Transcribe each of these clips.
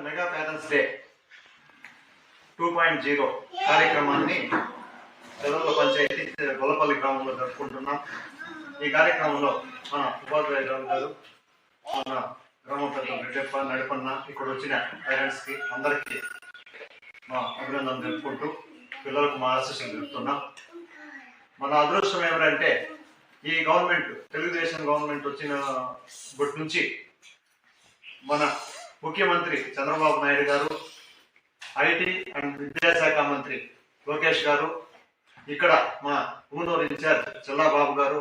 Mega parents day 2.0 కార్యక్రమాన్ని చెరువుల పంచాయతీ గొల్లపల్లి గ్రామంలో జరుపుకుంటున్నాం. ఈ కార్యక్రమంలో మన ఉపాధ్యాయురాలు గారు, మన గ్రామ పెద్ద రెడ్డప్ప నడిపన్న, ఇక్కడ వచ్చిన పేరెంట్స్ కి అందరికీ మా అభినందనలు తెలుపుకుంటూ పిల్లలకు మా ఆశీస్సులు తెలుపుతున్నాం. మన అదృష్టం ఏమిటంటే ఈ గవర్నమెంట్, తెలుగుదేశం గవర్నమెంట్ వచ్చినప్పటి నుంచి మన ముఖ్యమంత్రి చంద్రబాబు నాయుడు గారు, ఐటీ అండ్ విద్యాశాఖ మంత్రి లోకేష్ గారు, ఇక్కడ మా ఊనూరు ఇన్ఛార్జ్ చెల్లాబాబు గారు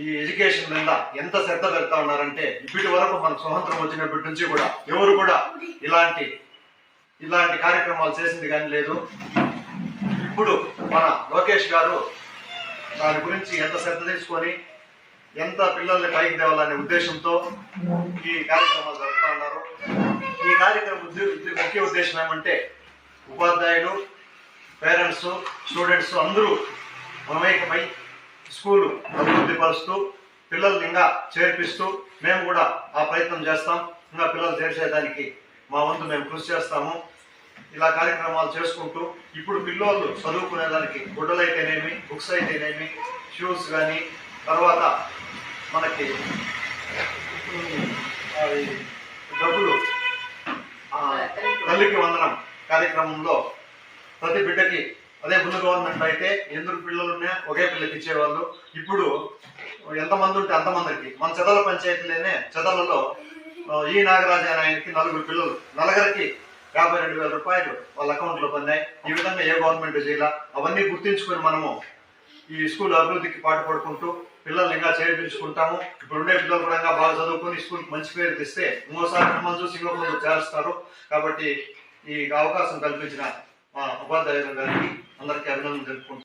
ఈ ఎడ్యుకేషన్ మీద ఎంత శ్రద్ధ పెడతా ఉన్నారంటే ఇప్పటి వరకు మనకు స్వతంత్రం వచ్చినప్పటి నుంచి కూడా ఎవరు కూడా ఇలాంటి కార్యక్రమాలు చేసింది కానీ లేదు. ఇప్పుడు మన లోకేష్ గారు దాని గురించి ఎంత శ్రద్ధ తీసుకొని ఎంత పిల్లల్ని పైకి తేవాలనే ఉద్దేశంతో ఈ కార్యక్రమాలు జరుపుతా ఉన్నారు. ఈ కార్యక్రమం ముఖ్య ఉద్దేశం ఏమంటే ఉపాధ్యాయులు, పేరెంట్స్, స్టూడెంట్స్ అందరూ మమేకమై స్కూలు అభివృద్ధి పరుస్తూ పిల్లల్ని ఇంకా చేర్పిస్తూ మేము కూడా ఆ ప్రయత్నం చేస్తాం. ఇంకా పిల్లలు చేర్చేదానికి మా వంతు మేము కృషి చేస్తాము. ఇలా కార్యక్రమాలు చేసుకుంటూ ఇప్పుడు పిల్లలు చదువుకునేదానికి గుడ్డలు అయితేనేమి, బుక్స్ అయితేనేమి, షూస్ కానీ, తర్వాత మనకి డబ్బులు తల్లికి వందనం కార్యక్రమంలో ప్రతి బిడ్డకి, అదే ముందు గవర్నమెంట్ అయితే ఎందుకు పిల్లలున్నా ఒకే పిల్లకి ఇచ్చేవాళ్ళు. ఇప్పుడు ఎంతమంది ఉంటే అంతమందికి మన చెదల పంచాయతీలోనే చెదలలో ఈ నాగరాజు అనే ఆయనకి 4 పిల్లలు, నలుగురికి 52,000 రూపాయలు వాళ్ళ అకౌంట్లో పొందాయి. ఈ విధంగా ఏ గవర్నమెంట్ చేయాల అవన్నీ గుర్తించుకొని మనము ఈ స్కూల్ అభివృద్ధికి పాటుపడుకుంటూ పిల్లల్ని ఇంకా చేర్పించుకుంటాము. ఇప్పుడు ఉండే పిల్లలు కూడా బాగా చదువుకొని స్కూల్కి మంచి పేరు తెస్తే ఇంకోసారి మిమ్మల్ని చూసి ఇంకొకరు చేస్తారు. కాబట్టి ఈ అవకాశం కల్పించిన మా ఉపాధ్యాయులు గారికి అందరికీ అభినందనలు తెలుపుకుంటున్నాను.